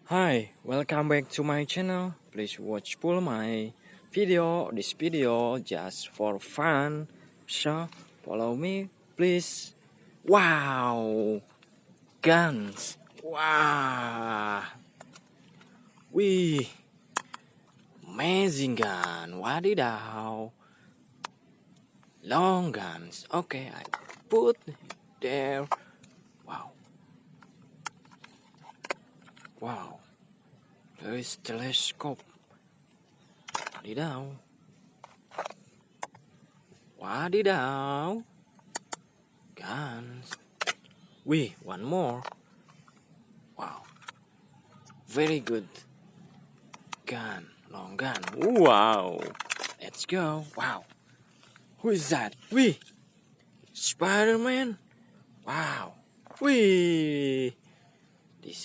Hi, welcome back to my channel. Please watch full my video. This video just for fun. So follow me, please. Wow, guns. Wow, we amazing gun. Wadidaw, long guns. Okay, I put there. Wow, wow. There is telescope. Wadidaw. Wadidaw. Guns. One more. Wow. Very good. Gun. Long gun. Wow. Let's go. Wow. Who is that? Spiderman. Wow. This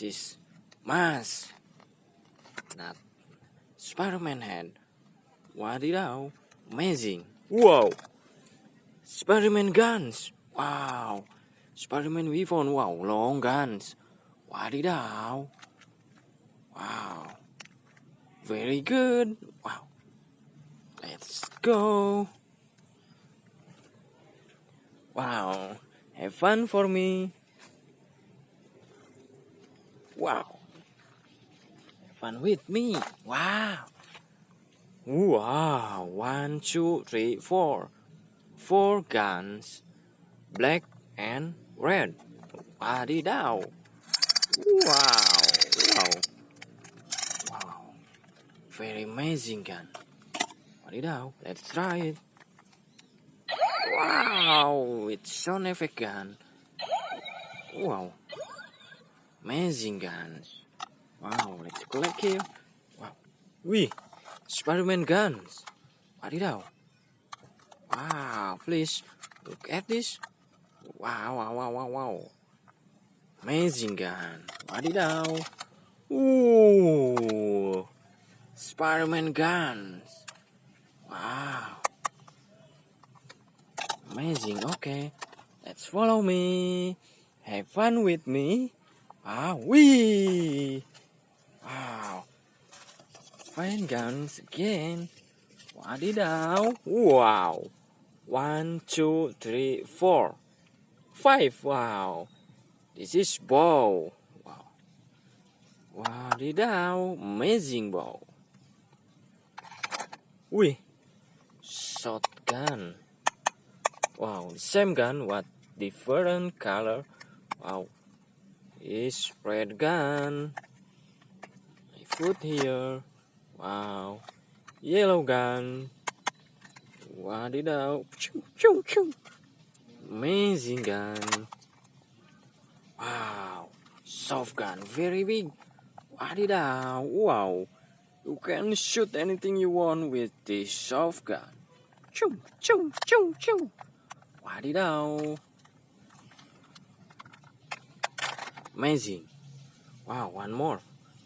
is mask. Not Spiderman head. Wadidaw. Amazing. Wow. Spiderman guns. Wow. Spiderman weapon. Wow. Long guns. Wadidaw. Wow. Very good. Wow. Let's go. Wow. Have fun for me. Wow. Have fun with me. Wow. Wow. 1, 2, 3, 4. 4 guns. Black and red. Wadidaw. Wow. Wow. Wow. Very amazing gun. Wadidaw. Let's try it. Wow. It's sound effect gun. Wow. Amazing guns. Wow. Let's collect here. Wow. Spiderman guns. Wadidaw. Wow. Please look at this. Wow, wow, wow, wow, wow. Amazing gun. Wadidaw. Ooh. Spiderman guns. Wow. Amazing. Okay. Let's follow me. Have fun with me. Wow. Wow. Fine guns again. Wadidaw. Wow. 1, 2, 3, 4. 5. Wow. This is bow. Wow. Wadidaw. Amazing bow. Shotgun. Wow. Same gun. What different color? Wow. It's red gun. I put here. Wow. Yellow gun. Wadidaw. Choo, choo, choo. Amazing gun. Wow. Soft gun. Very big. Wadidaw. Wow. You can shoot anything you want with this soft gun. Choo, choo, choo, choo. Wadidaw. Amazing. Wow. One more.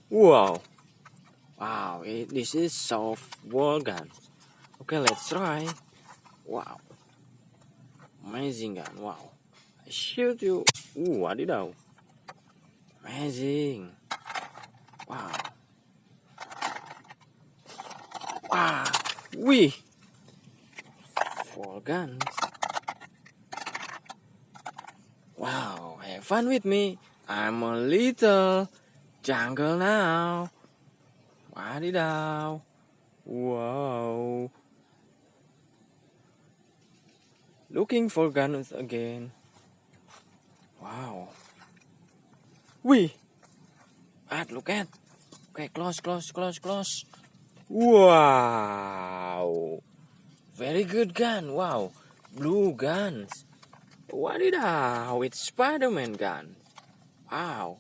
Wow. Wow. This is soft wall gun. Okay, let's try. Wow. Amazing gun. Wow. I shoot you. Wadidaw. Amazing. Wow. Wow. 4 guns. Wow. Have fun with me. I'm a little jungle now. Wadidaw. Wow. Looking for guns again. Wow. Look at. Okay, close. Wow. Very good gun. Wow. Blue guns. Wadidaw. It's Spiderman gun. Wow.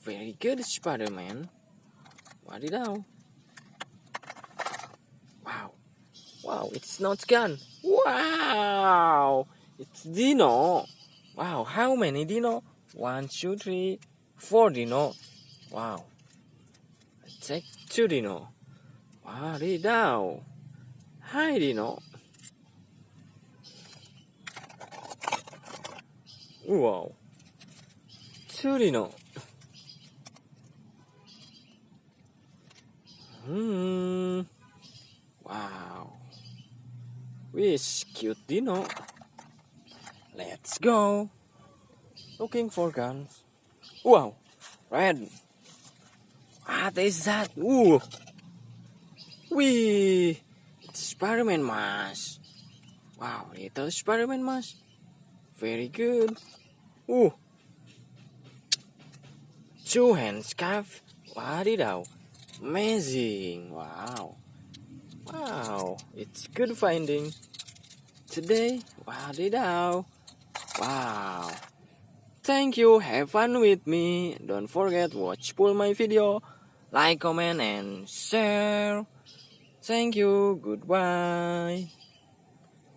Very good, Spiderman. Wadidaw. Wow. Wow, it's not gun. Wow. It's dino. Wow, how many dino? 1, 2, 3, 4 dino. Wow. Let's take 2 dino. Wadidaw. Hi dino. Wow. 2 dino. Wow. Wish cute dino. Let's go. Looking for guns. Wow. Red. What is that? Ooh. Wee. It's Spiderman mask. Wow, little Spiderman mask. Very good. Ooh. Two handcuffs. Wadidaw. Amazing. Wow. Wow. It's good finding. Today. Wadidaw. Wow. Thank you. Have fun with me. Don't forget watch full my video. Like, comment, and share. Thank you. Goodbye.